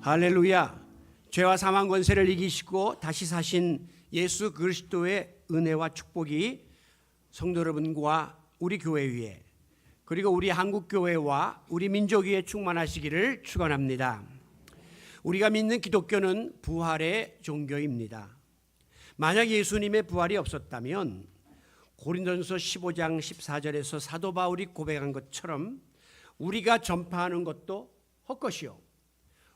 할렐루야. 죄와 사망 권세를 이기시고 다시 사신 예수 그리스도의 은혜와 축복이 성도 여러분과 우리 교회 위에, 그리고 우리 한국 교회와 우리 민족 위에 충만하시기를 축원합니다. 우리가 믿는 기독교는 부활의 종교입니다. 만약 예수님의 부활이 없었다면 고린도전서 15장 14절에서 사도 바울이 고백한 것처럼 우리가 전파하는 것도 헛것이요,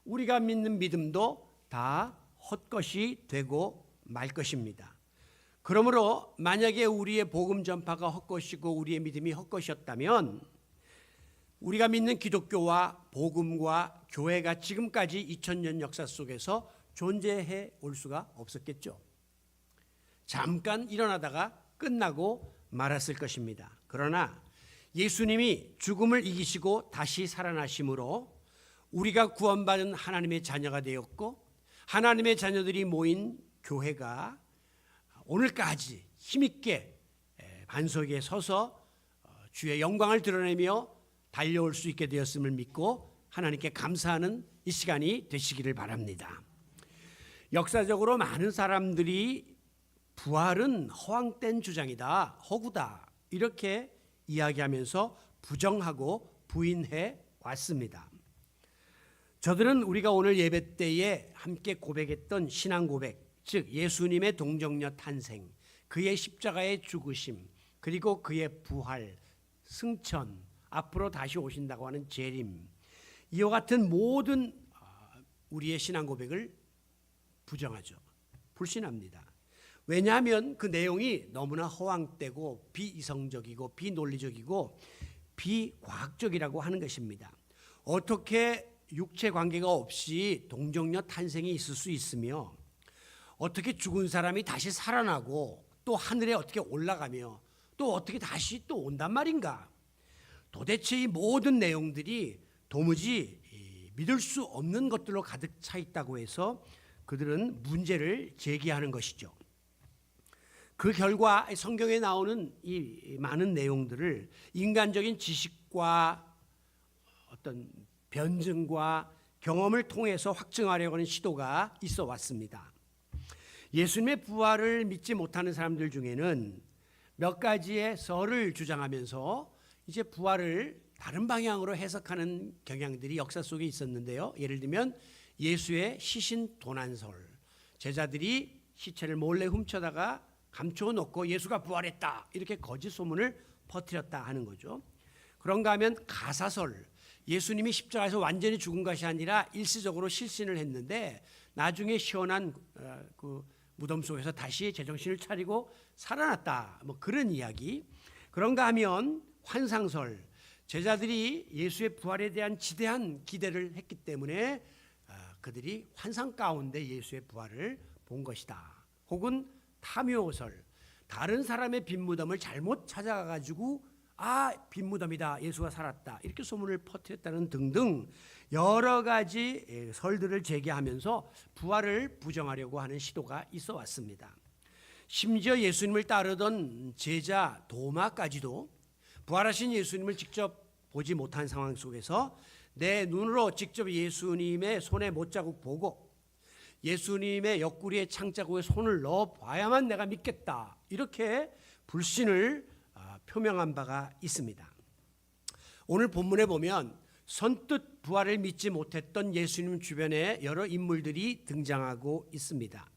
우리가 믿는 믿음도 다 헛것이 되고 말 것입니다. 그러므로 만약에 우리의 복음 전파가 헛것이고 우리의 믿음이 헛것이었다면 우리가 믿는 기독교와 복음과 교회가 지금까지 2000년 역사 속에서 존재해 올 수가 없었겠죠. 잠깐 일어나다가 끝나고 말았을 것입니다. 그러나 예수님이 죽음을 이기시고 다시 살아나심으로 우리가 구원받은 하나님의 자녀가 되었고, 하나님의 자녀들이 모인 교회가 오늘까지 힘있게 반석에 서서 주의 영광을 드러내며 달려올 수 있게 되었음을 믿고 하나님께 감사하는 이 시간이 되시기를 바랍니다. 역사적으로 많은 사람들이 부활은 허황된 주장이다, 허구다, 이렇게 이야기하면서 부정하고 부인해 왔습니다. 저들은 우리가 오늘 예배 때에 함께 고백했던 신앙 고백, 즉 예수님의 동정녀 탄생, 그의 십자가의 죽으심, 그리고 그의 부활, 승천, 앞으로 다시 오신다고 하는 재림, 이와 같은 모든 우리의 신앙 고백을 부정하죠. 불신합니다. 왜냐하면 그 내용이 너무나 허황되고 비이성적이고 비논리적이고 비과학적이라고 하는 것입니다. 어떻게 육체 관계가 없이 동정녀 탄생이 있을 수 있으며, 어떻게 죽은 사람이 다시 살아나고 또 하늘에 어떻게 올라가며 또 어떻게 다시 또 온단 말인가? 도대체 이 모든 내용들이 도무지 믿을 수 없는 것들로 가득 차 있다고 해서 그들은 문제를 제기하는 것이죠. 그 결과 성경에 나오는 이 많은 내용들을 인간적인 지식과 어떤 변증과 경험을 통해서 확증하려고 하는 시도가 있어 왔습니다. 예수님의 부활을 믿지 못하는 사람들 중에는 몇 가지의 설을 주장하면서 이제 부활을 다른 방향으로 해석하는 경향들이 역사 속에 있었는데요. 예를 들면 예수의 시신 도난설, 제자들이 시체를 몰래 훔쳐다가 감춰놓고 예수가 부활했다, 이렇게 거짓 소문을 퍼뜨렸다 하는 거죠. 그런가 하면 가사설, 예수님이 십자가에서 완전히 죽은 것이 아니라 일시적으로 실신을 했는데 나중에 시원한 그 무덤 속에서 다시 제정신을 차리고 살아났다, 뭐 그런 이야기. 그런가 하면 환상설, 제자들이 예수의 부활에 대한 지대한 기대를 했기 때문에 그들이 환상 가운데 예수의 부활을 본 것이다. 혹은 탐묘설, 다른 사람의 빈 무덤을 잘못 찾아가가지고 빈 무덤이다, 예수가 살았다, 이렇게 소문을 퍼뜨렸다는 등등 여러 가지 설들을 제기하면서 부활을 부정하려고 하는 시도가 있어 왔습니다. 심지어 예수님을 따르던 제자 도마까지도 부활하신 예수님을 직접 보지 못한 상황 속에서 내 눈으로 직접 예수님의 손에 못자국 보고 예수님의 옆구리에 창자국에 손을 넣어 봐야만 내가 믿겠다, 이렇게 불신을 표명한 바가 있습니다. 오늘 본문에 보면 선뜻 부활을 믿지 못했던 예수님 주변에 여러 인물들이 등장하고 있습니다.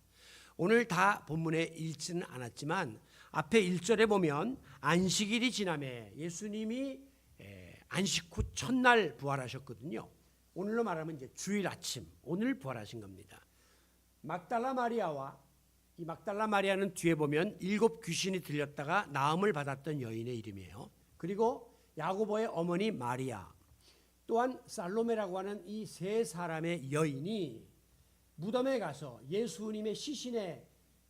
오늘 다 본문에 읽지는 않았지만 앞에 1절에 보면 안식일이 지나매 예수님이 안식 후 첫날 부활하셨거든요. 오늘로 말하면 이제 주일 아침, 오늘 부활하신 겁니다. 막달라 마리아와, 이 막달라 마리아는 뒤에 보면 7 귀신이 들렸다가 나음을 받았던 여인의 이름이에요. 그리고 야고보의 어머니 마리아, 또한 살로메라고 하는 이 세 사람의 여인이 무덤에 가서 예수님의 시신에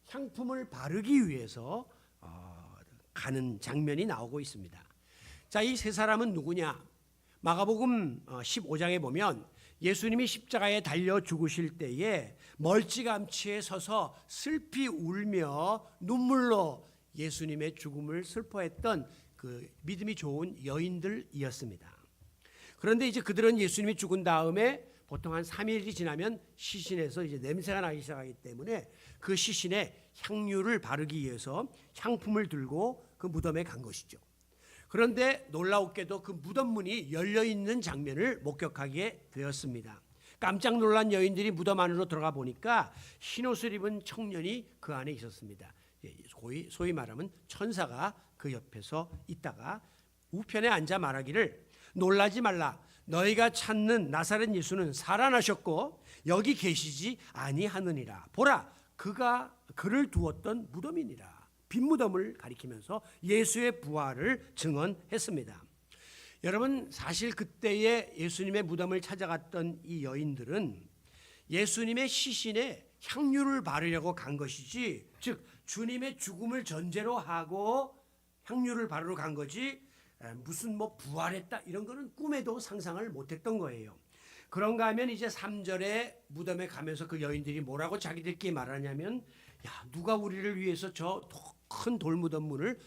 향품을 바르기 위해서 가는 장면이 나오고 있습니다. 자, 이 세 사람은 누구냐? 마가복음 15장에 보면 예수님이 십자가에 달려 죽으실 때에 멀찌감치에 서서 슬피 울며 눈물로 예수님의 죽음을 슬퍼했던 그 믿음이 좋은 여인들이었습니다. 그런데 이제 그들은 예수님이 죽은 다음에 보통 한 3일이 지나면 시신에서 이제 냄새가 나기 시작하기 때문에 그 시신에 향유를 바르기 위해서 향품을 들고 그 무덤에 간 것이죠. 그런데 놀라웠게도 그 무덤 문이 열려 있는 장면을 목격하게 되었습니다. 깜짝 놀란 여인들이 무덤 안으로 들어가 보니까 흰옷을 입은 청년이 그 안에 있었습니다. 소위 말하면 천사가 그 옆에서 있다가 우편에 앉아 말하기를 놀라지 말라. 너희가 찾는 나사렛 예수는 살아나셨고 여기 계시지 아니하느니라. 보라, 그가 그를 두었던 무덤이니라. 빈 무덤을 가리키면서 예수의 부활을 증언했습니다. 여러분, 사실 그때에 예수님의 무덤을 찾아갔던 이 여인들은 예수님의 시신에 향유를 바르려고 간 것이지, 즉 주님의 죽음을 전제로 하고 향유를 바르러 간 거지 무슨 부활했다 이런 거는 꿈에도 상상을 못했던 거예요. 그런가 하면 이제 3절에 무덤에 가면서 그 여인들이 뭐라고 자기들끼리 말하냐면, 야, 누가 우리를 위해서 저 큰 돌무덤 문을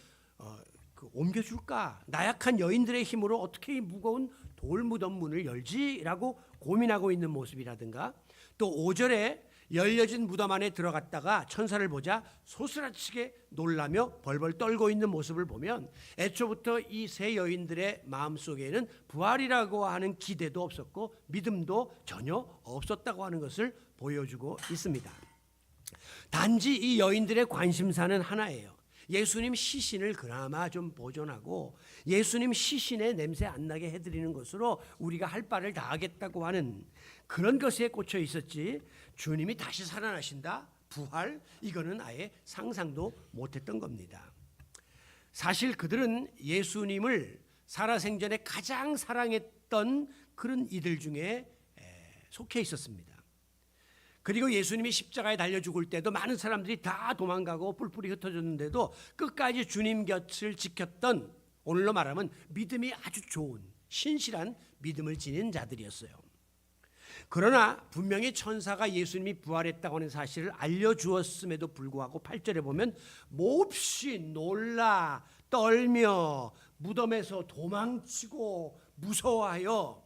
옮겨줄까? 나약한 여인들의 힘으로 어떻게 이 무거운 돌무덤 문을 열지라고 고민하고 있는 모습이라든가, 또 5절에 열려진 무덤 안에 들어갔다가 천사를 보자 소스라치게 놀라며 벌벌 떨고 있는 모습을 보면 애초부터 이 세 여인들의 마음속에는 부활이라고 하는 기대도 없었고 믿음도 전혀 없었다고 하는 것을 보여주고 있습니다. 단지 이 여인들의 관심사는 하나예요. 예수님 시신을 그나마 좀 보존하고 예수님 시신의 냄새 안 나게 해드리는 것으로 우리가 할 바를 다하겠다고 하는 그런 것에 꽂혀 있었지, 주님이 다시 살아나신다, 부활, 이거는 아예 상상도 못했던 겁니다. 사실 그들은 예수님을 살아생전에 가장 사랑했던 그런 이들 중에 속해 있었습니다. 그리고 예수님이 십자가에 달려 죽을 때도 많은 사람들이 다 도망가고 뿔뿔이 흩어졌는데도 끝까지 주님 곁을 지켰던, 오늘로 말하면 믿음이 아주 좋은 신실한 믿음을 지닌 자들이었어요. 그러나 분명히 천사가 예수님이 부활했다고 하는 사실을 알려주었음에도 불구하고 8절에 보면 몹시 놀라 떨며 무덤에서 도망치고 무서워하여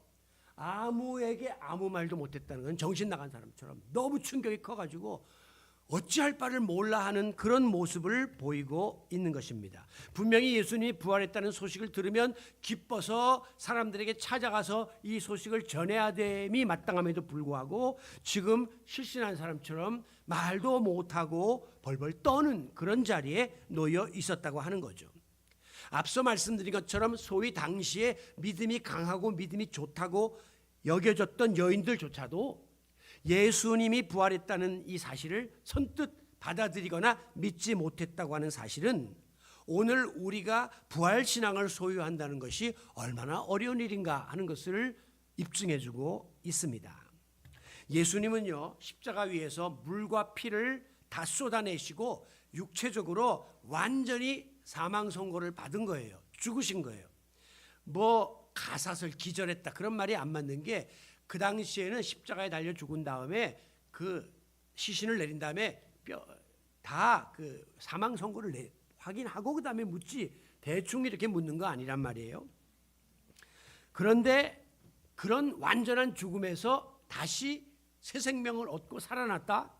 아무에게 아무 말도 못했다는 건 정신 나간 사람처럼 너무 충격이 커가지고 어찌할 바를 몰라 하는 그런 모습을 보이고 있는 것입니다. 분명히 예수님이 부활했다는 소식을 들으면 기뻐서 사람들에게 찾아가서 이 소식을 전해야 됨이 마땅함에도 불구하고 지금 실신한 사람처럼 말도 못하고 벌벌 떠는 그런 자리에 놓여 있었다고 하는 거죠. 앞서 말씀드린 것처럼 소위 당시에 믿음이 강하고 믿음이 좋다고 여겨졌던 여인들조차도 예수님이 부활했다는 이 사실을 선뜻 받아들이거나 믿지 못했다고 하는 사실은 오늘 우리가 부활신앙을 소유한다는 것이 얼마나 어려운 일인가 하는 것을 입증해주고 있습니다. 예수님은요, 십자가 위에서 물과 피를 다 쏟아내시고 육체적으로 완전히 사망 선고를 받은 거예요. 죽으신 거예요. 가사슬 기절했다 그런 말이 안 맞는 게, 그 당시에는 십자가에 달려 죽은 다음에 그 시신을 내린 다음에 다 그 사망 선고를 확인하고 그 다음에 묻지, 대충 이렇게 묻는 거 아니란 말이에요. 그런데 그런 완전한 죽음에서 다시 새 생명을 얻고 살아났다?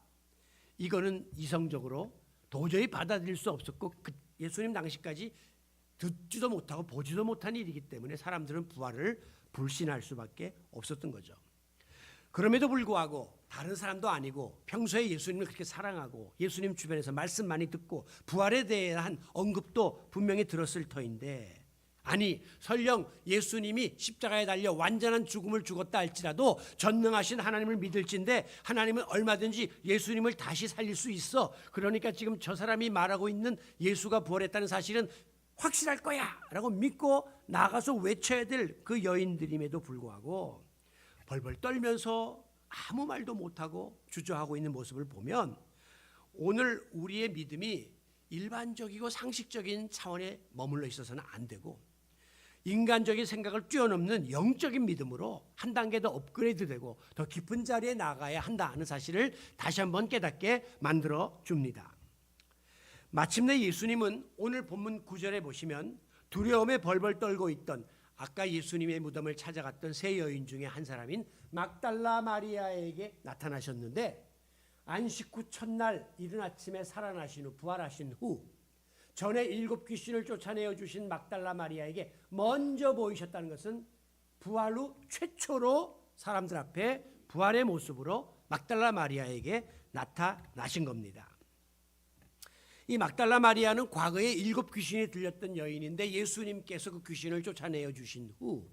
이거는 이성적으로 도저히 받아들일 수 없었고 예수님 당시까지 듣지도 못하고 보지도 못한 일이기 때문에 사람들은 부활을 불신할 수밖에 없었던 거죠. 그럼에도 불구하고 다른 사람도 아니고 평소에 예수님을 그렇게 사랑하고 예수님 주변에서 말씀 많이 듣고 부활에 대한 언급도 분명히 들었을 터인데, 아니 설령 예수님이 십자가에 달려 완전한 죽음을 죽었다 할지라도 전능하신 하나님을 믿을진데 하나님은 얼마든지 예수님을 다시 살릴 수 있어. 그러니까 지금 저 사람이 말하고 있는 예수가 부활했다는 사실은 확실할 거야 라고 믿고 나가서 외쳐야 될 그 여인들임에도 불구하고 벌벌 떨면서 아무 말도 못하고 주저하고 있는 모습을 보면 오늘 우리의 믿음이 일반적이고 상식적인 차원에 머물러 있어서는 안 되고 인간적인 생각을 뛰어넘는 영적인 믿음으로 한 단계 더 업그레이드되고 더 깊은 자리에 나가야 한다 하는 사실을 다시 한번 깨닫게 만들어 줍니다. 마침내 예수님은 오늘 본문 9절에 보시면 두려움에 벌벌 떨고 있던 아까 예수님의 무덤을 찾아갔던 세 여인 중에 한 사람인 막달라 마리아에게 나타나셨는데, 안식 후 첫날 이른 아침에 살아나신 후, 부활하신 후 전에 7 귀신을 쫓아내어 주신 막달라 마리아에게 먼저 보이셨다는 것은 부활 후 최초로 사람들 앞에 부활의 모습으로 막달라 마리아에게 나타나신 겁니다. 이 막달라 마리아는 과거에 7 귀신이 들렸던 여인인데, 예수님께서 그 귀신을 쫓아내어 주신 후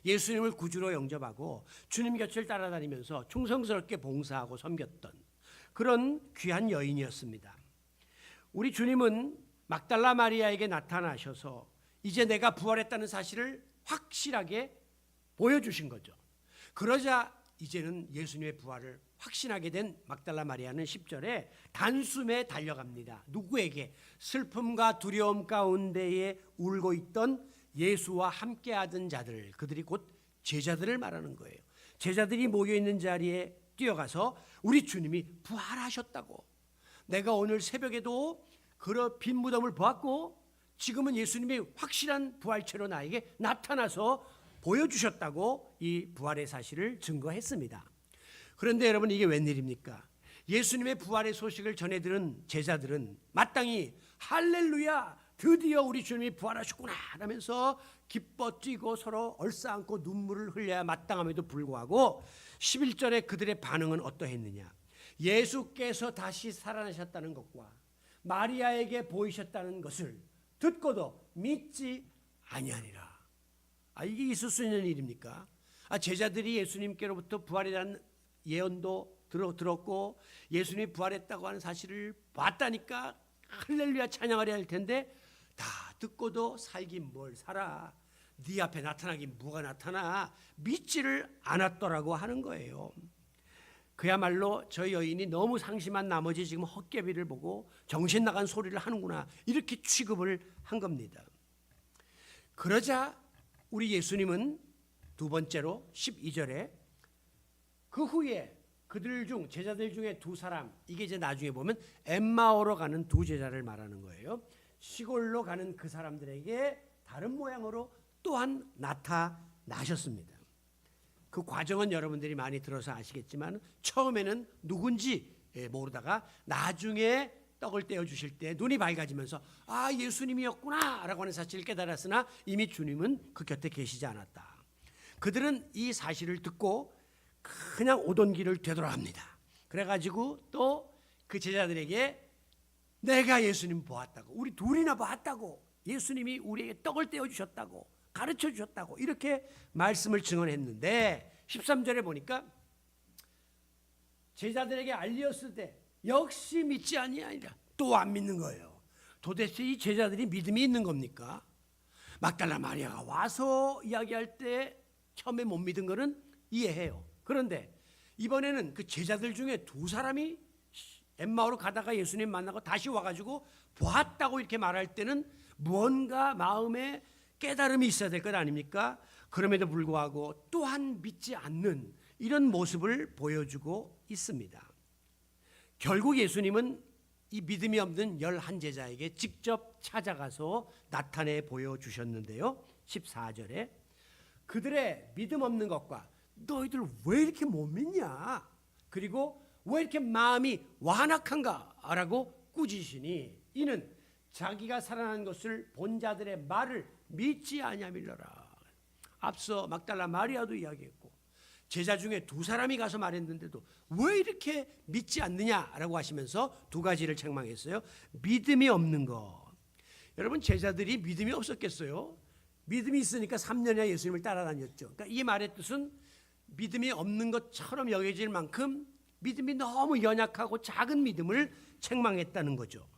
예수님을 구주로 영접하고 주님 곁을 따라다니면서 충성스럽게 봉사하고 섬겼던 그런 귀한 여인이었습니다. 우리 주님은 막달라 마리아에게 나타나셔서 이제 내가 부활했다는 사실을 확실하게 보여주신 거죠. 그러자 이제는 예수님의 부활을 확신하게 된 막달라 마리아는 10절에 단숨에 달려갑니다. 누구에게? 슬픔과 두려움 가운데에 울고 있던 예수와 함께하던 자들, 그들이 곧 제자들을 말하는 거예요. 제자들이 모여있는 자리에 뛰어가서 우리 주님이 부활하셨다고, 내가 오늘 새벽에도 그런 빈 무덤을 보았고 지금은 예수님이 확실한 부활체로 나에게 나타나서 보여주셨다고 이 부활의 사실을 증거했습니다. 그런데 여러분, 이게 웬일입니까? 예수님의 부활의 소식을 전해들은 제자들은 마땅히 할렐루야, 드디어 우리 주님이 부활하셨구나 하면서 기뻐 뛰고 서로 얼싸안고 눈물을 흘려야 마땅함에도 불구하고 11절에 그들의 반응은 어떠했느냐? 예수께서 다시 살아나셨다는 것과 마리아에게 보이셨다는 것을 듣고도 믿지 아니하니라. 이게 있을 수 있는 일입니까? 제자들이 예수님께로부터 부활에 대한 예언도 들었고 예수님이 부활했다고 하는 사실을 봤다니까 할렐루야 찬양하려 할 텐데, 다 듣고도 살긴 뭘 살아, 네 앞에 나타나긴 뭐가 나타나, 믿지를 않았더라고 하는 거예요. 그야말로 저 여인이 너무 상심한 나머지 지금 헛개비를 보고 정신 나간 소리를 하는구나, 이렇게 취급을 한 겁니다. 그러자 우리 예수님은 두 번째로 12절에 그 후에 그들 중, 제자들 중에 2 사람, 이게 이제 나중에 보면 엠마오로 가는 2 제자를 말하는 거예요. 시골로 가는 그 사람들에게 다른 모양으로 또한 나타나셨습니다. 그 과정은 여러분들이 많이 들어서 아시겠지만 처음에는 누군지 모르다가 나중에 떡을 떼어 주실 때 눈이 밝아지면서 예수님이었구나 라고 하는 사실을 깨달았으나 이미 주님은 그 곁에 계시지 않았다. 그들은 이 사실을 듣고 그냥 오던 길을 되돌아갑니다. 그래가지고 또 그 제자들에게 내가 예수님 보았다고, 우리 둘이나 봤다고, 예수님이 우리에게 떡을 떼어 주셨다고, 가르쳐 주셨다고 이렇게 말씀을 증언했는데 13절에 보니까 제자들에게 알렸을 때 역시 믿지 아니하니라. 또 안 믿는 거예요. 도대체 이 제자들이 믿음이 있는 겁니까? 막달라 마리아가 와서 이야기할 때 처음에 못 믿은 거는 이해해요. 그런데 이번에는 그 제자들 중에 2 사람이 엠마오로 가다가 예수님 만나고 다시 와가지고 보았다고 이렇게 말할 때는 무언가 마음에 깨달음이 있어야 될 것 아닙니까? 그럼에도 불구하고 또한 믿지 않는 이런 모습을 보여주고 있습니다. 결국 예수님은 이 믿음이 없는 11제자에게 직접 찾아가서 나타내 보여주셨는데요. 14절에 그들의 믿음 없는 것과 너희들 왜 이렇게 못 믿냐? 그리고 왜 이렇게 마음이 완악한가? 라고 꾸짖으시니 이는 자기가 살아난 것을 본 자들의 말을 믿지 아니하밀러라. 앞서 막달라 마리아도 이야기했고 제자 중에 2 사람이 가서 말했는데도 왜 이렇게 믿지 않느냐라고 하시면서 2 가지를 책망했어요. 믿음이 없는 것. 여러분, 제자들이 믿음이 없었겠어요? 믿음이 있으니까 3년이나 예수님을 따라다녔죠. 그러니까 이 말의 뜻은 믿음이 없는 것처럼 여겨질 만큼 믿음이 너무 연약하고 작은 믿음을 책망했다는 거죠.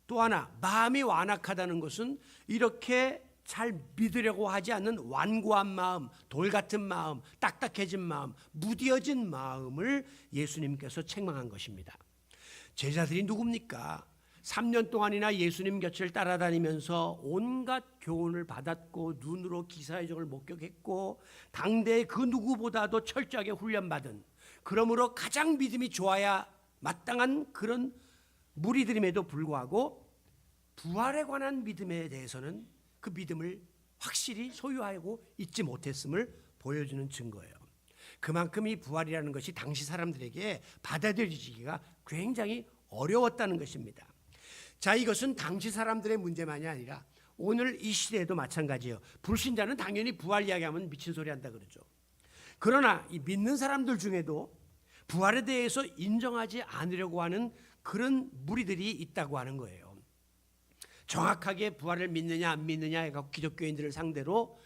또 하나, 마음이 완악하다는 것은 이렇게 잘 믿으려고 하지 않는 완고한 마음, 돌 같은 마음, 딱딱해진 마음, 무뎌진 마음을 예수님께서 책망한 것입니다. 제자들이 누굽니까? 3년 동안이나 예수님 곁을 따라다니면서 온갖 교훈을 받았고 눈으로 기사의 적을 목격했고 당대의 그 누구보다도 철저하게 훈련받은, 그러므로 가장 믿음이 좋아야 마땅한 그런 무리들임에도 불구하고 부활에 관한 믿음에 대해서는 그 믿음을 확실히 소유하고 있지 못했음을 보여주는 증거예요. 그만큼 이 부활이라는 것이 당시 사람들에게 받아들여지기가 굉장히 어려웠다는 것입니다. 자, 이것은 당시 사람들의 문제만이 아니라 오늘 이 시대에도 마찬가지예요. 불신자는 당연히 부활 이야기하면 미친 소리 한다 그러죠. 그러나 이 믿는 사람들 중에도 부활에 대해서 인정하지 않으려고 하는 그런 무리들이 있다고 하는 거예요. 정확하게 부활을 믿느냐 안 믿느냐 해서 기독교인들을 상대로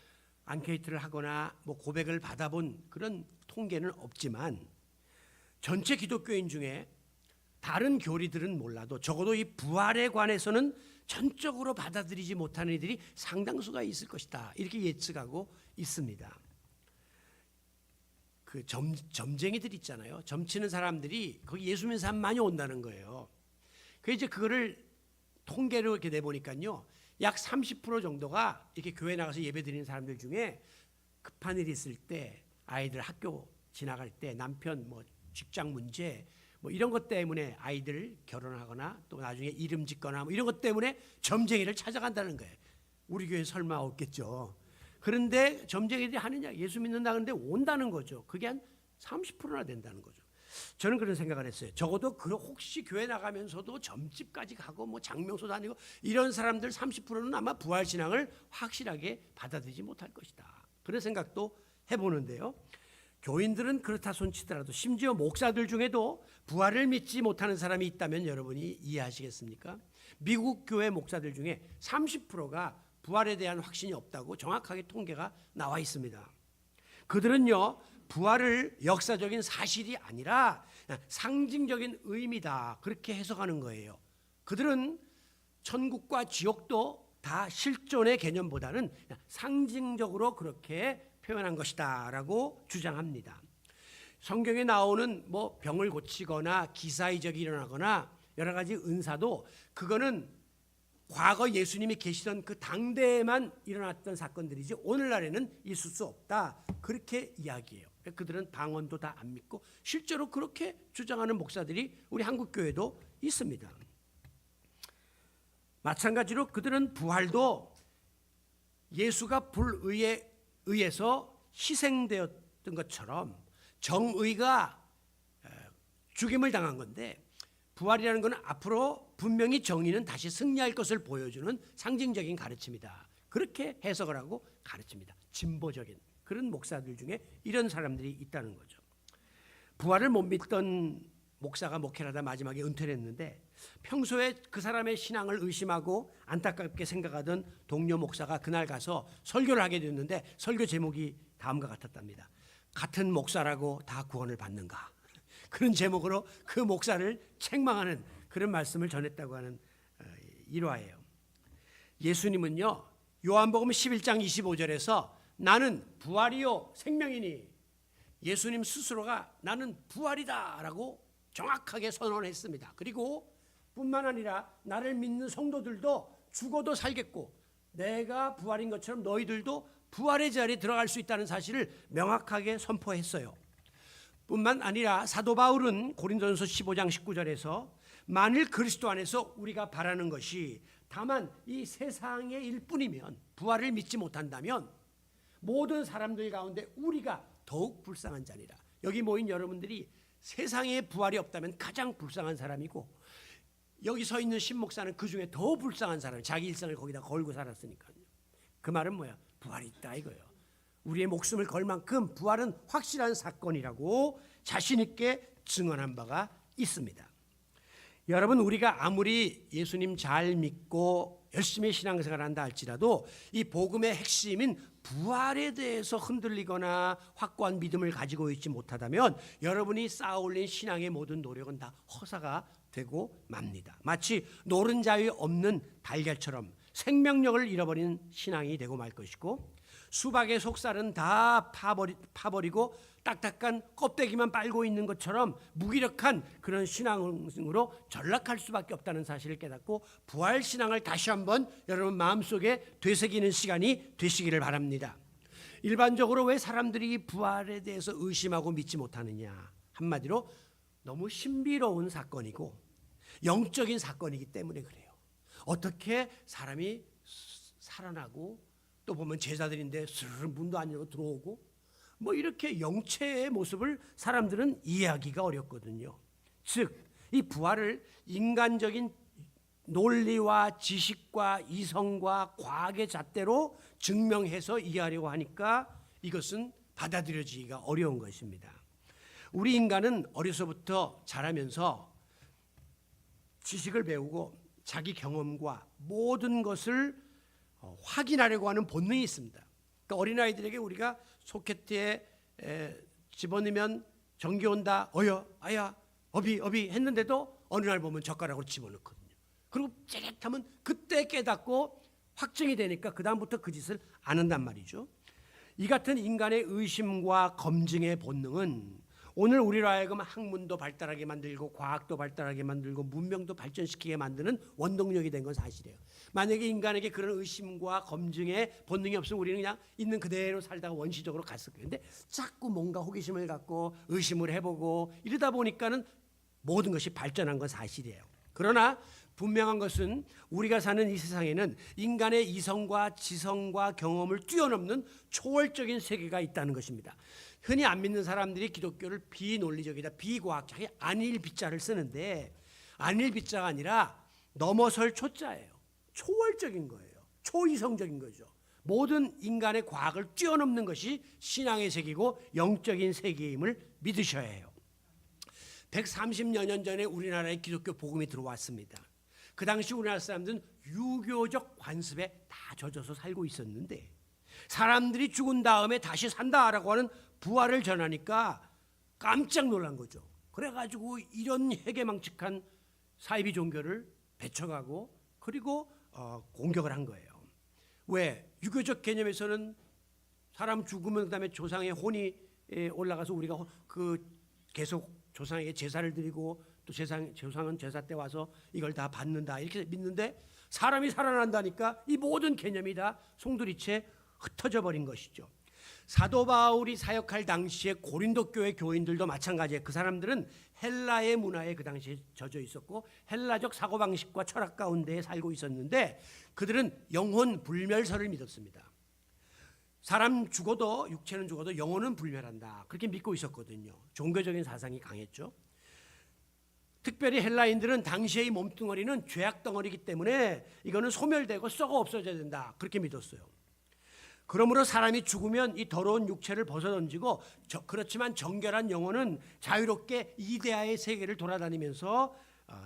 앙케이트를 하거나 고백을 받아본 그런 통계는 없지만 전체 기독교인 중에 다른 교리들은 몰라도 적어도 이 부활에 관해서는 전적으로 받아들이지 못하는 이들이 상당수가 있을 것이다, 이렇게 예측하고 있습니다. 그 점쟁이들 있잖아요. 점치는 사람들이 거기 예수 믿는 사람 많이 온다는 거예요. 그래서 이제 그거를 통계로 이렇게 내보니까요, 약 30% 정도가 이렇게 교회 나가서 예배 드리는 사람들 중에 급한 일이 있을 때, 아이들 학교 지나갈 때, 남편 직장 문제 이런 것 때문에 아이들 결혼하거나 또 나중에 이름 짓거나 이런 것 때문에 점쟁이를 찾아간다는 거예요. 우리 교회 설마 없겠죠. 그런데 점쟁이들이 하느냐, 예수 믿는다 그러는데 온다는 거죠. 그게 한 30%나 된다는 거죠. 저는 그런 생각을 했어요. 적어도 혹시 교회 나가면서도 점집까지 가고 장명소 다니고 이런 사람들 30%는 아마 부활신앙을 확실하게 받아들이지 못할 것이다, 그런 생각도 해보는데요. 교인들은 그렇다 손치더라도 심지어 목사들 중에도 부활을 믿지 못하는 사람이 있다면 여러분이 이해하시겠습니까? 미국 교회 목사들 중에 30%가 부활에 대한 확신이 없다고 정확하게 통계가 나와 있습니다. 그들은요, 부활을 역사적인 사실이 아니라 상징적인 의미다, 그렇게 해석하는 거예요. 그들은 천국과 지옥도 다 실존의 개념보다는 상징적으로 그렇게 표현한 것이다 라고 주장합니다. 성경에 나오는 병을 고치거나 기사이적이 일어나거나 여러 가지 은사도 그거는 과거 예수님이 계시던 그 당대에만 일어났던 사건들이지 오늘날에는 있을 수 없다, 그렇게 이야기해요. 그들은 방언도 다 안 믿고 실제로 그렇게 주장하는 목사들이 우리 한국교회도 있습니다. 마찬가지로 그들은 부활도 예수가 불의에 의해서 희생되었던 것처럼 정의가 죽임을 당한 건데, 부활이라는 것은 앞으로 분명히 정의는 다시 승리할 것을 보여주는 상징적인 가르침이다, 그렇게 해석을 하고 가르칩니다. 진보적인 그런 목사들 중에 이런 사람들이 있다는 거죠. 부활을 못 믿던 목사가 목회를 하다 마지막에 은퇴를 했는데, 평소에 그 사람의 신앙을 의심하고 안타깝게 생각하던 동료 목사가 그날 가서 설교를 하게 됐는데 설교 제목이 다음과 같았답니다. 같은 목사라고 다 구원을 받는가, 그런 제목으로 그 목사를 책망하는 그런 말씀을 전했다고 하는 일화예요. 예수님은요, 요한복음 11장 25절에서 나는 부활이요 생명이니, 예수님 스스로가 나는 부활이다 라고 정확하게 선언했습니다. 그리고 뿐만 아니라 나를 믿는 성도들도 죽어도 살겠고 내가 부활인 것처럼 너희들도 부활의 자리에 들어갈 수 있다는 사실을 명확하게 선포했어요. 뿐만 아니라 사도 바울은 고린도전서 15장 19절에서 만일 그리스도 안에서 우리가 바라는 것이 다만 이 세상의 일뿐이면, 부활을 믿지 못한다면 모든 사람들 가운데 우리가 더욱 불쌍한 자니라. 여기 모인 여러분들이 세상에 부활이 없다면 가장 불쌍한 사람이고, 여기 서 있는 신목사는 그 중에 더 불쌍한 사람, 자기 일생을 거기다 걸고 살았으니까요. 그 말은 뭐야? 부활이 있다 이거예요. 우리의 목숨을 걸 만큼 부활은 확실한 사건이라고 자신 있게 증언한 바가 있습니다. 여러분, 우리가 아무리 예수님 잘 믿고 열심히 신앙생활을 한다 할지라도 이 복음의 핵심인 부활에 대해서 흔들리거나 확고한 믿음을 가지고 있지 못하다면 여러분이 쌓아올린 신앙의 모든 노력은 다 허사가 되고 맙니다. 마치 노른자위 없는 달걀처럼 생명력을 잃어버린 신앙이 되고 말 것이고, 수박의 속살은 다 파버리고 딱딱한 껍데기만 빨고 있는 것처럼 무기력한 그런 신앙으로 전락할 수밖에 없다는 사실을 깨닫고 부활신앙을 다시 한번 여러분 마음속에 되새기는 시간이 되시기를 바랍니다. 일반적으로 왜 사람들이 부활에 대해서 의심하고 믿지 못하느냐? 한마디로 너무 신비로운 사건이고 영적인 사건이기 때문에 그래요. 어떻게 사람이 살아나고 또 보면 제자들인데 스르르 문도 안 열고 들어오고 뭐 이렇게 영체의 모습을 사람들은 이해하기가 어렵거든요. 즉, 이 부활을 인간적인 논리와 지식과 이성과 과학의 잣대로 증명해서 이해하려고 하니까 이것은 받아들여지기가 어려운 것입니다. 우리 인간은 어려서부터 자라면서 지식을 배우고 자기 경험과 모든 것을 확인하려고 하는 본능이 있습니다. 그러니까 어린아이들에게 우리가 소켓에 집어넣으면 전기 온다, 어여, 아야, 어비 했는데도 어느 날 보면 젓가락으로 집어넣거든요. 그리고 찌릿하면 그때 깨닫고 확증이 되니까 그 다음부터 그 짓을 안 한단 말이죠. 이 같은 인간의 의심과 검증의 본능은 오늘 우리로 하여금 학문도 발달하게 만들고 과학도 발달하게 만들고 문명도 발전시키게 만드는 원동력이 된 건 사실이에요. 만약에 인간에게 그런 의심과 검증의 본능이 없으면 우리는 그냥 있는 그대로 살다가 원시적으로 갔을 거예요. 근데 자꾸 뭔가 호기심을 갖고 의심을 해보고 이러다 보니까는 모든 것이 발전한 건 사실이에요. 그러나 분명한 것은 우리가 사는 이 세상에는 인간의 이성과 지성과 경험을 뛰어넘는 초월적인 세계가 있다는 것입니다. 흔히 안 믿는 사람들이 기독교를 비논리적이다, 비과학적, 안일 비자를 쓰는데 안일 비자가 아니라 넘어설 초자예요. 초월적인 거예요. 초이성적인 거죠. 모든 인간의 과학을 뛰어넘는 것이 신앙의 세계이고 영적인 세계임을 믿으셔야 해요. 130여 년 전에 우리나라에 기독교 복음이 들어왔습니다. 그 당시 우리나라 사람들은 유교적 관습에 다 젖어서 살고 있었는데 사람들이 죽은 다음에 다시 산다라고 하는 부활을 전하니까 깜짝 놀란 거죠. 그래가지고 이런 해괴망측한 사이비 종교를 배척하고 그리고 공격을 한 거예요. 왜? 유교적 개념에서는 사람 죽으면 그다음에 조상의 혼이 올라가서 우리가 그 계속 조상에게 제사를 드리고 또 조상은 제사 때 와서 이걸 다 받는다 이렇게 믿는데 사람이 살아난다니까 이 모든 개념이 다 송두리째 흩어져 버린 것이죠. 사도 바울이 사역할 당시에 고린도 교회 교인들도 마찬가지예요. 그 사람들은 헬라의 문화에 그 당시에 젖어 있었고 헬라적 사고방식과 철학 가운데 살고 있었는데 그들은 영혼 불멸설을 믿었습니다. 사람 죽어도 육체는 죽어도 영혼은 불멸한다 그렇게 믿고 있었거든요. 종교적인 사상이 강했죠. 특별히 헬라인들은 당시의 몸뚱어리는 죄악 덩어리이기 때문에 이거는 소멸되고 썩어 없어져야 된다 그렇게 믿었어요. 그러므로 사람이 죽으면 이 더러운 육체를 벗어던지고 그렇지만 정결한 영혼은 자유롭게 이데아의 세계를 돌아다니면서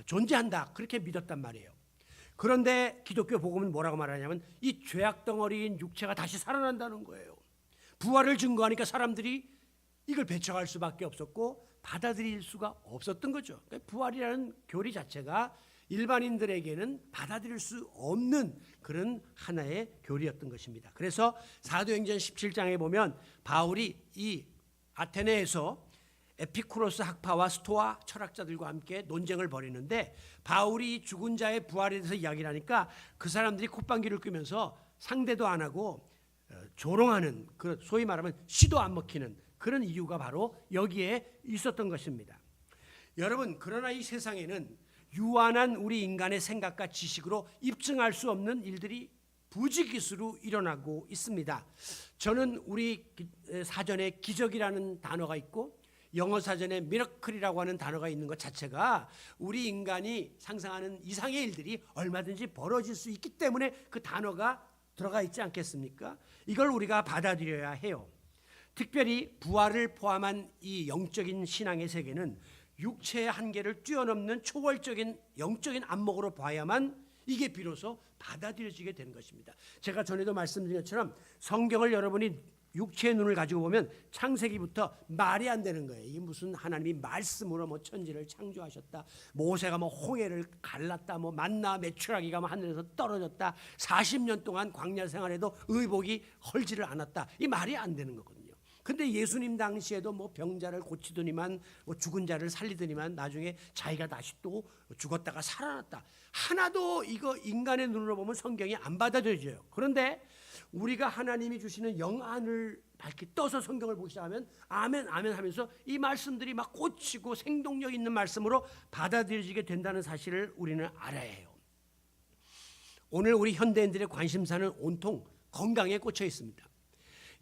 존재한다 그렇게 믿었단 말이에요. 그런데 기독교 복음은 뭐라고 말하냐면 이 죄악 덩어리인 육체가 다시 살아난다는 거예요. 부활을 증거하니까 사람들이 이걸 배척할 수밖에 없었고 받아들일 수가 없었던 거죠. 그러니까 부활이라는 교리 자체가 일반인들에게는 받아들일 수 없는 그런 하나의 교리였던 것입니다. 그래서 사도행전 17장에 보면 바울이 이 아테네에서 에피쿠로스 학파와 스토아 철학자들과 함께 논쟁을 벌이는데 바울이 죽은 자의 부활에 대해서 이야기를 하니까 그 사람들이 콧방귀를 뀌면서 상대도 안 하고 조롱하는 그 소위 말하면 씨도 안 먹히는 그런 이유가 바로 여기에 있었던 것입니다. 여러분, 그러나 이 세상에는 유한한 우리 인간의 생각과 지식으로 입증할 수 없는 일들이 부지기수로 일어나고 있습니다. 저는 우리 사전에 기적이라는 단어가 있고 영어 사전에 미러클이라고 하는 단어가 있는 것 자체가 우리 인간이 상상하는 이상의 일들이 얼마든지 벌어질 수 있기 때문에 그 단어가 들어가 있지 않겠습니까? 이걸 우리가 받아들여야 해요. 특별히 부활을 포함한 이 영적인 신앙의 세계는 육체의 한계를 뛰어넘는 초월적인 영적인 안목으로 봐야만 이게 비로소 받아들여지게 되는 것입니다. 제가 전에도 말씀드린 것처럼 성경을 여러분이 육체의 눈을 가지고 보면 창세기부터 말이 안 되는 거예요. 이게 무슨 하나님이 말씀으로 뭐 천지를 창조하셨다. 모세가 뭐 홍해를 갈랐다. 뭐 만나 메추라기가 뭐 하늘에서 떨어졌다. 40년 동안 광야 생활에도 의복이 헐지를 않았다. 이 말이 안 되는 거거든요. 근데 예수님 당시에도 뭐 병자를 고치더니만 뭐 죽은 자를 살리더니만 나중에 자기가 다시 또 죽었다가 살아났다. 하나도 이거 인간의 눈으로 보면 성경이 안 받아들여져요. 그런데 우리가 하나님이 주시는 영안을 밝게 떠서 성경을 보기 시작하면 아멘 아멘 하면서 이 말씀들이 막 꽂히고 생동력 있는 말씀으로 받아들여지게 된다는 사실을 우리는 알아야 해요. 오늘 우리 현대인들의 관심사는 온통 건강에 꽂혀 있습니다.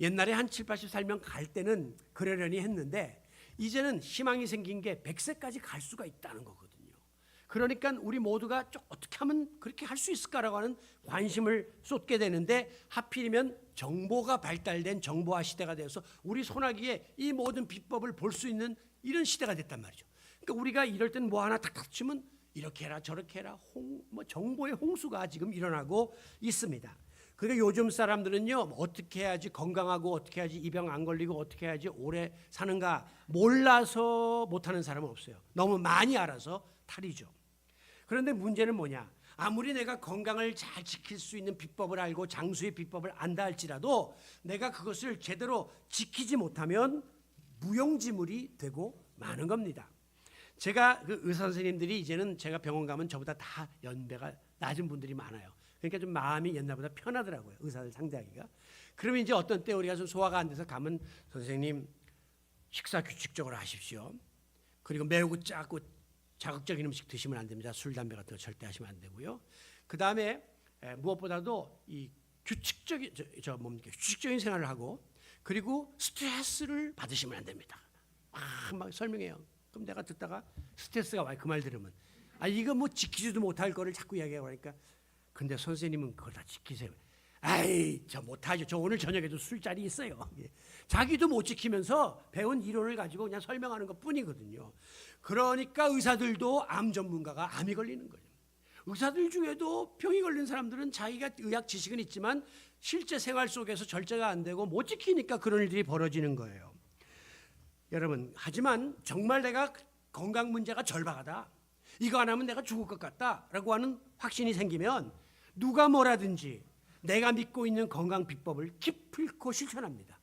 옛날에 한 7, 80살면 갈 때는 그러려니 했는데 이제는 희망이 생긴 게 100세까지 갈 수가 있다는 거거든요. 그러니까 우리 모두가 어떻게 하면 그렇게 할 수 있을까라고 하는 관심을 쏟게 되는데 하필이면 정보가 발달된 정보화 시대가 되어서 우리 손아귀에 이 모든 비법을 볼 수 있는 이런 시대가 됐단 말이죠. 그러니까 우리가 이럴 땐 뭐 하나 탁탁 치면 이렇게 해라 저렇게 해라 정보의 홍수가 지금 일어나고 있습니다. 그러니까 요즘 사람들은요 어떻게 해야지 건강하고 어떻게 해야지 이 병 안 걸리고 어떻게 해야지 오래 사는가 몰라서 못하는 사람은 없어요. 너무 많이 알아서 탈이죠. 그런데 문제는 뭐냐? 아무리 내가 건강을 잘 지킬 수 있는 비법을 알고 장수의 비법을 안다 할지라도 내가 그것을 제대로 지키지 못하면 무용지물이 되고 마는 겁니다. 제가 그 의사 선생님들이 이제는 제가 병원 가면 저보다 다 연배가 낮은 분들이 많아요. 그러니까 좀 마음이 옛날보다 편하더라고요. 의사들 상대하기가. 그러면 이제 어떤 때 우리가 좀 소화가 안 돼서 가면 선생님 식사 규칙적으로 하십시오. 그리고 매우고 짜고 자극적인 음식 드시면 안 됩니다. 술, 담배 같은 거 절대 하시면 안 되고요. 그 다음에 무엇보다도 이 규칙적인 규칙적인 생활을 하고 그리고 스트레스를 받으시면 안 됩니다. 막 설명해요. 그럼 내가 듣다가 스트레스가 와요. 그 말 들으면 이거 뭐 지키지도 못할 거를 자꾸 이야기하고 하니까 근데 선생님은 그걸 다 지키세요. 아이 저 못하죠. 저 오늘 저녁에도 술자리 있어요. 자기도 못 지키면서 배운 이론을 가지고 그냥 설명하는 것뿐이거든요. 그러니까 의사들도 암 전문가가 암이 걸리는 거예요. 의사들 중에도 병이 걸린 사람들은 자기가 의학 지식은 있지만 실제 생활 속에서 절제가 안 되고 못 지키니까 그런 일들이 벌어지는 거예요. 여러분 하지만 정말 내가 건강 문제가 절박하다. 이거 안 하면 내가 죽을 것 같다라고 하는 확신이 생기면 누가 뭐라든지 내가 믿고 있는 건강 비법을 기필코 실천합니다.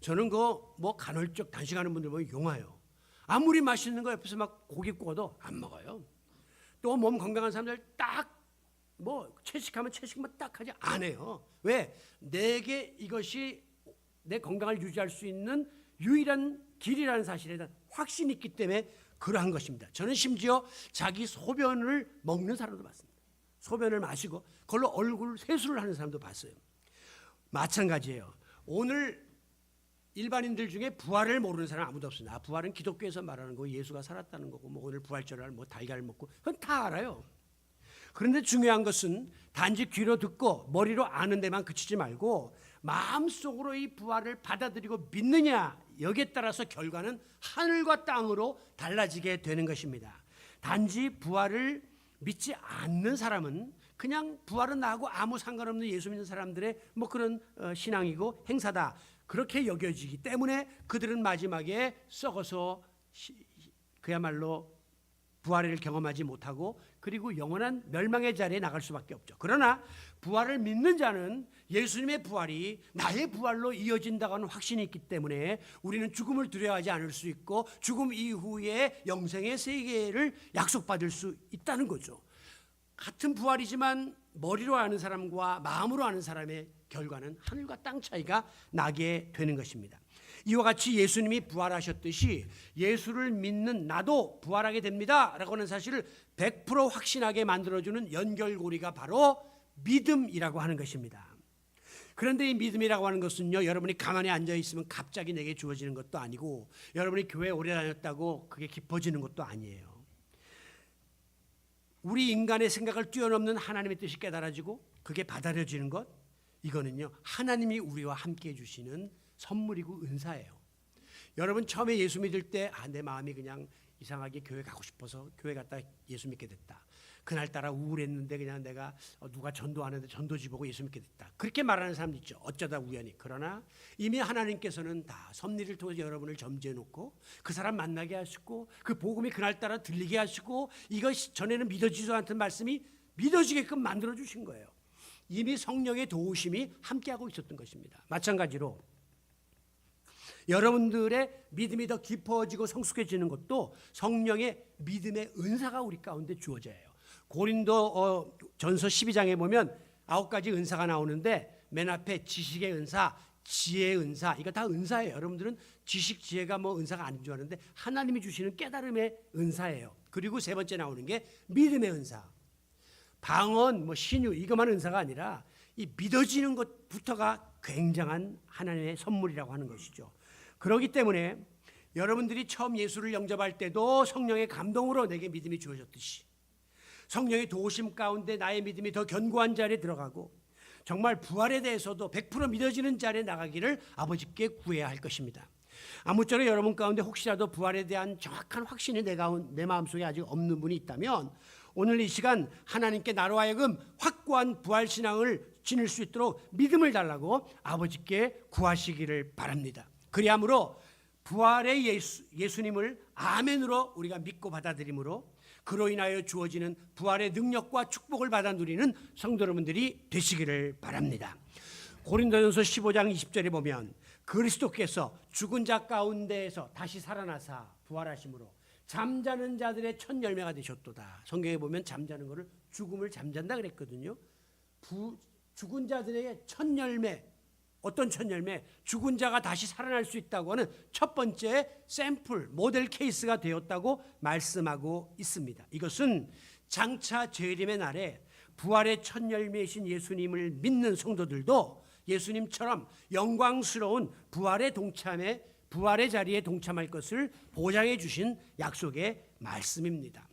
저는 뭐 간헐적 단식하는 분들 보면 용해요. 아무리 맛있는 거 옆에서 막 고기 구워도 안 먹어요. 또 몸 건강한 사람들 딱 뭐 채식하면 채식만 딱 하지 안 해요. 왜? 내게 이것이 내 건강을 유지할 수 있는 유일한 길이라는 사실에 대한 확신이 있기 때문에 그러한 것입니다. 저는 심지어 자기 소변을 먹는 사람도 봤습니다. 소변을 마시고 그걸로 얼굴 세수를 하는 사람도 봤어요. 마찬가지예요. 오늘 일반인들 중에 부활을 모르는 사람 아무도 없습니다. 부활은 기독교에서 말하는 거 예수가 살았다는 거고 뭐 오늘 부활절날 뭐 달걀 먹고 그건 다 알아요. 그런데 중요한 것은 단지 귀로 듣고 머리로 아는 데만 그치지 말고 마음속으로 이 부활을 받아들이고 믿느냐 여기에 따라서 결과는 하늘과 땅으로 달라지게 되는 것입니다. 단지 부활을 믿지 않는 사람은 그냥 부활은 나하고 아무 상관없는 예수 믿는 사람들의 뭐 그런 신앙이고 행사다 그렇게 여겨지기 때문에 그들은 마지막에 썩어서 그야말로 부활을 경험하지 못하고 그리고 영원한 멸망의 자리에 나갈 수밖에 없죠. 그러나 부활을 믿는 자는 예수님의 부활이 나의 부활로 이어진다고 하는 확신이 있기 때문에 우리는 죽음을 두려워하지 않을 수 있고 죽음 이후에 영생의 세계를 약속받을 수 있다는 거죠. 같은 부활이지만 머리로 아는 사람과 마음으로 아는 사람의 결과는 하늘과 땅 차이가 나게 되는 것입니다. 이와 같이 예수님이 부활하셨듯이 예수를 믿는 나도 부활하게 됩니다 라고 하는 사실을 100% 확신하게 만들어주는 연결고리가 바로 믿음이라고 하는 것입니다. 그런데 이 믿음이라고 하는 것은요 여러분이 가만히 앉아있으면 갑자기 내게 주어지는 것도 아니고 여러분이 교회 오래 다녔다고 그게 깊어지는 것도 아니에요. 우리 인간의 생각을 뛰어넘는 하나님의 뜻이 깨달아지고 그게 받아들여지는 것 이거는요 하나님이 우리와 함께 해주시는 선물이고 은사예요. 여러분 처음에 예수 믿을 때 내 마음이 그냥 이상하게 교회 가고 싶어서 교회 갔다 예수 믿게 됐다. 그날따라 우울했는데 그냥 내가 누가 전도하는데 전도지 보고 예수 믿게 됐다. 그렇게 말하는 사람도 있죠. 어쩌다 우연히. 그러나 이미 하나님께서는 다 섭리를 통해서 여러분을 점지해 놓고 그 사람 만나게 하시고 그 복음이 그날따라 들리게 하시고 이것이 전에는 믿어지지도 않던 말씀이 믿어지게끔 만들어 주신 거예요. 이미 성령의 도우심이 함께하고 있었던 것입니다. 마찬가지로 여러분들의 믿음이 더 깊어지고 성숙해지는 것도 성령의 믿음의 은사가 우리 가운데 주어져요. 고린도 전서 12장에 보면 9가지 은사가 나오는데 맨 앞에 지식의 은사, 지혜의 은사 이거 다 은사예요. 여러분들은 지식, 지혜가 뭐 은사가 아닌 줄 아는데 하나님이 주시는 깨달음의 은사예요. 그리고 세 번째 나오는 게 믿음의 은사. 방언, 뭐 신유 이것만 은사가 아니라 이 믿어지는 것부터가 굉장한 하나님의 선물이라고 하는 것이죠. 그렇기 때문에 여러분들이 처음 예수를 영접할 때도 성령의 감동으로 내게 믿음이 주어졌듯이 성령의 도우심 가운데 나의 믿음이 더 견고한 자리에 들어가고 정말 부활에 대해서도 100% 믿어지는 자리에 나가기를 아버지께 구해야 할 것입니다. 아무쪼록 여러분 가운데 혹시라도 부활에 대한 정확한 확신이 내 마음속에 아직 없는 분이 있다면 오늘 이 시간 하나님께 나로 하여금 확고한 부활신앙을 지닐 수 있도록 믿음을 달라고 아버지께 구하시기를 바랍니다. 그리함으로 부활의 예수님을 아멘으로 우리가 믿고 받아들임으로 그로 인하여 주어지는 부활의 능력과 축복을 받아 누리는 성도 여러분들이 되시기를 바랍니다. 고린도전서 15장 20절에 보면 그리스도께서 죽은 자 가운데에서 다시 살아나사 부활하심으로 잠자는 자들의 첫 열매가 되셨도다. 성경에 보면 잠자는 것을 죽음을 잠잔다 그랬거든요. 죽은 자들에게 첫 열매, 어떤 첫 열매? 죽은 자가 다시 살아날 수 있다고 하는 첫 번째 샘플, 모델 케이스가 되었다고 말씀하고 있습니다. 이것은 장차 재림의 날에 부활의 첫 열매이신 예수님을 믿는 성도들도 예수님처럼 영광스러운 부활의 자리에 동참할 것을 보장해 주신 약속의 말씀입니다.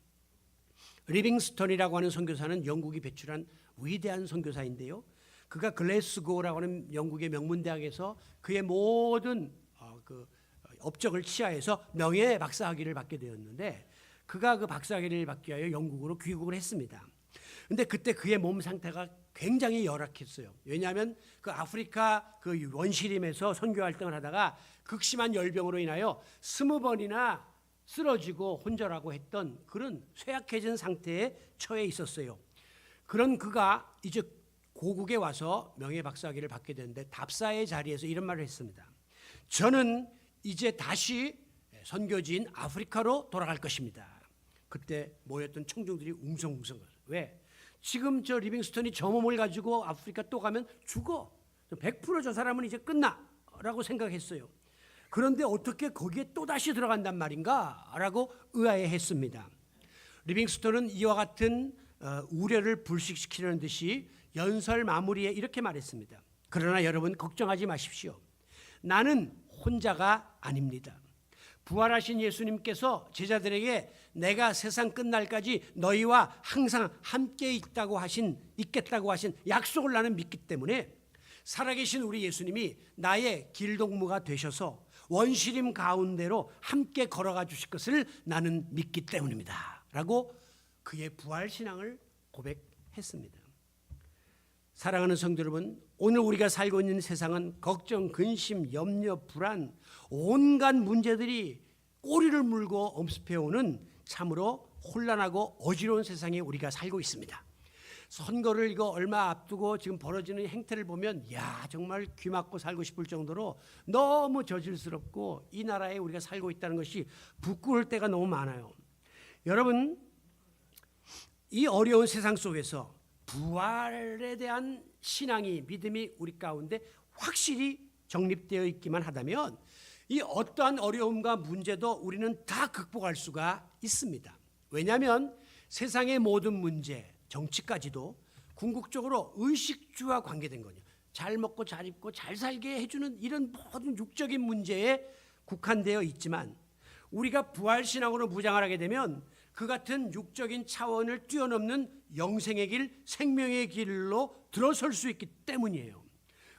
리빙스턴이라고 하는 선교사는 영국이 배출한 위대한 선교사인데요. 그가 글래스고라고 하는 영국의 명문대학에서 그의 모든 업적을 치하해서 명예 박사학위를 받게 되었는데 그가 그 박사학위를 받기 위하여 영국으로 귀국을 했습니다. 그런데 그때 그의 몸 상태가 굉장히 열악했어요. 왜냐하면 그 아프리카 그 원시림에서 선교 활동을 하다가 극심한 열병으로 인하여 20번이나 쓰러지고 혼절하고 했던 그런 쇠약해진 상태에 처해 있었어요. 그런 그가 이제 고국에 와서 명예박사학위를 받게 되는데 답사의 자리에서 이런 말을 했습니다. 저는 이제 다시 선교지인 아프리카로 돌아갈 것입니다. 그때 모였던 청중들이 웅성웅성. 왜? 지금 저 리빙스턴이 저 몸을 가지고 아프리카 또 가면 죽어. 100% 저 사람은 이제 끝나 라고 생각했어요. 그런데 어떻게 거기에 또다시 들어간단 말인가? 라고 의아해했습니다. 리빙스턴은 이와 같은 우려를 불식시키려는 듯이 연설 마무리에 이렇게 말했습니다. 그러나 여러분 걱정하지 마십시오. 나는 혼자가 아닙니다. 부활하신 예수님께서 제자들에게 내가 세상 끝날까지 너희와 항상 함께 있겠다고 하신 약속을 나는 믿기 때문에 살아계신 우리 예수님이 나의 길동무가 되셔서 원시림 가운데로 함께 걸어가 주실 것을 나는 믿기 때문입니다. 라고 그의 부활신앙을 고백했습니다. 사랑하는 성도 여러분, 오늘 우리가 살고 있는 세상은 걱정, 근심, 염려, 불안, 온갖 문제들이 꼬리를 물고 엄습해오는 참으로 혼란하고 어지러운 세상에 우리가 살고 있습니다. 선거를 이거 얼마 앞두고 지금 벌어지는 행태를 보면 정말 귀 막고 살고 싶을 정도로 너무 저질스럽고 이 나라에 우리가 살고 있다는 것이 부끄러울 때가 너무 많아요. 여러분, 이 어려운 세상 속에서 부활에 대한 신앙이, 믿음이 우리 가운데 확실히 정립되어 있기만 하다면 이 어떠한 어려움과 문제도 우리는 다 극복할 수가 있습니다. 왜냐하면 세상의 모든 문제, 정치까지도 궁극적으로 의식주와 관계된 거냐. 잘 먹고 잘 입고 잘 살게 해주는 이런 모든 육적인 문제에 국한되어 있지만 우리가 부활신앙으로 무장을 하게 되면 그 같은 육적인 차원을 뛰어넘는 영생의 길, 생명의 길로 들어설 수 있기 때문이에요.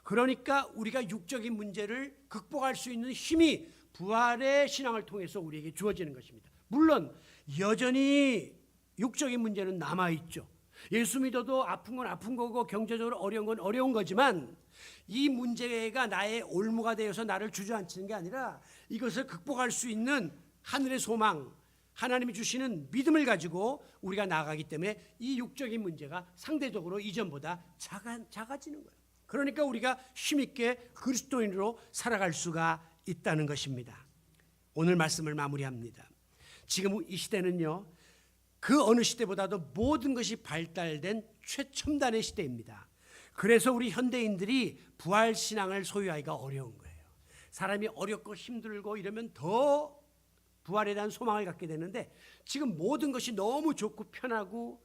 그러니까 우리가 육적인 문제를 극복할 수 있는 힘이 부활의 신앙을 통해서 우리에게 주어지는 것입니다. 물론 여전히 육적인 문제는 남아있죠. 예수 믿어도 아픈 건 아픈 거고 경제적으로 어려운 건 어려운 거지만 이 문제가 나의 올무가 되어서 나를 주저앉히는 게 아니라 이것을 극복할 수 있는 하늘의 소망, 하나님이 주시는 믿음을 가지고 우리가 나아가기 때문에 이 육적인 문제가 상대적으로 이전보다 작아지는 거예요. 그러니까 우리가 힘있게 그리스도인으로 살아갈 수가 있다는 것입니다. 오늘 말씀을 마무리합니다. 지금 이 시대는요, 그 어느 시대보다도 모든 것이 발달된 최첨단의 시대입니다. 그래서 우리 현대인들이 부활신앙을 소유하기가 어려운 거예요. 사람이 어렵고 힘들고 이러면 더 부활에 대한 소망을 갖게 되는데 지금 모든 것이 너무 좋고 편하고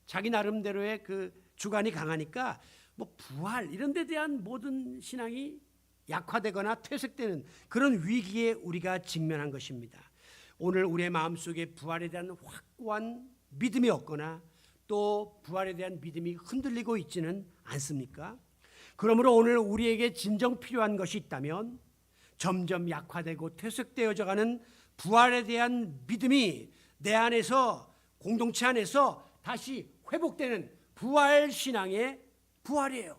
자기 나름대로의 그 주관이 강하니까 뭐 부활 이런 데 대한 모든 신앙이 약화되거나 퇴색되는 그런 위기에 우리가 직면한 것입니다. 오늘 우리의 마음속에 부활에 대한 확고한 믿음이 없거나 또 부활에 대한 믿음이 흔들리고 있지는 않습니까? 그러므로 오늘 우리에게 진정 필요한 것이 있다면 점점 약화되고 퇴색되어져가는 부활에 대한 믿음이 내 안에서 공동체 안에서 다시 회복되는 부활 신앙의 부활이에요.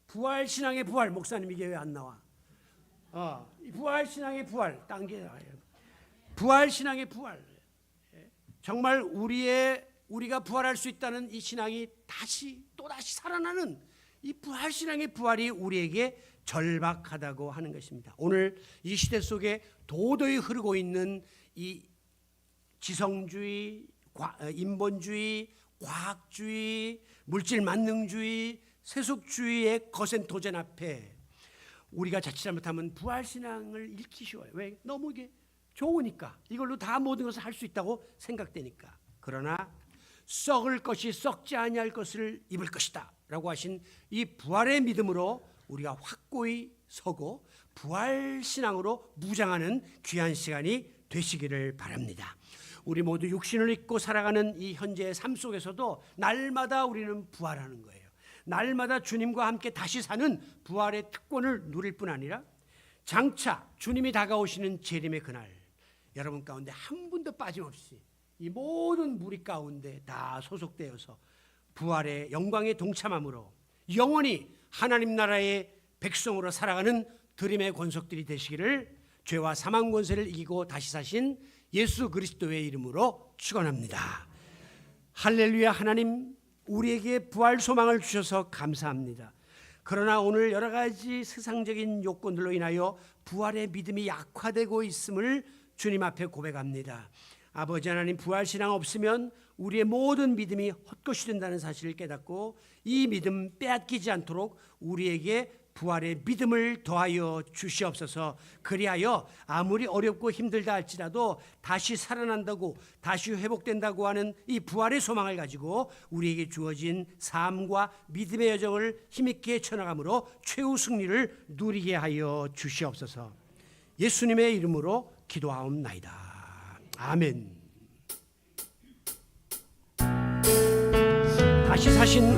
부활 신앙의 부활. 목사님 이게 왜 안 나와? 부활 신앙의 부활. 딴 게 나와요. 부활 신앙의 부활. 정말 우리가 부활할 수 있다는 이 신앙이 또다시 살아나는 이 부활 신앙의 부활이 우리에게 절박하다고 하는 것입니다. 오늘 이 시대 속에 도도히 흐르고 있는 이 지성주의, 인본주의, 과학주의, 물질 만능주의, 세속주의의 거센 도전 앞에 우리가 자칫 잘못하면 부활 신앙을 잃기 쉬워요. 왜? 너무 이게 좋으니까, 이걸로 다 모든 것을 할 수 있다고 생각되니까. 그러나 썩을 것이 썩지 아니할 것을 입을 것이다 라고 하신 이 부활의 믿음으로 우리가 확고히 서고 부활 신앙으로 무장하는 귀한 시간이 되시기를 바랍니다. 우리 모두 육신을 입고 살아가는 이 현재의 삶 속에서도 날마다 우리는 부활하는 거예요. 날마다 주님과 함께 다시 사는 부활의 특권을 누릴 뿐 아니라 장차 주님이 다가오시는 재림의 그날, 여러분 가운데 한 분도 빠짐없이 이 모든 무리 가운데 다 소속되어서 부활의 영광에 동참함으로 영원히 하나님 나라의 백성으로 살아가는 드림의 권속들이 되시기를 죄와 사망 권세를 이기고 다시 사신 예수 그리스도의 이름으로 축원합니다. 할렐루야. 하나님, 우리에게 부활 소망을 주셔서 감사합니다. 그러나 오늘 여러 가지 세상적인 요건들로 인하여 부활의 믿음이 약화되고 있음을 주님 앞에 고백합니다. 아버지 하나님, 부활 신앙 없으면 우리의 모든 믿음이 헛것이 된다는 사실을 깨닫고 이 믿음 빼앗기지 않도록 우리에게 부활의 믿음을 더하여 주시옵소서. 그리하여 아무리 어렵고 힘들다 할지라도 다시 살아난다고, 다시 회복된다고 하는 이 부활의 소망을 가지고 우리에게 주어진 삶과 믿음의 여정을 힘있게 쳐나감으로 최후 승리를 누리게 하여 주시옵소서. 예수님의 이름으로 기도하옵나이다. 아멘. 다시 사신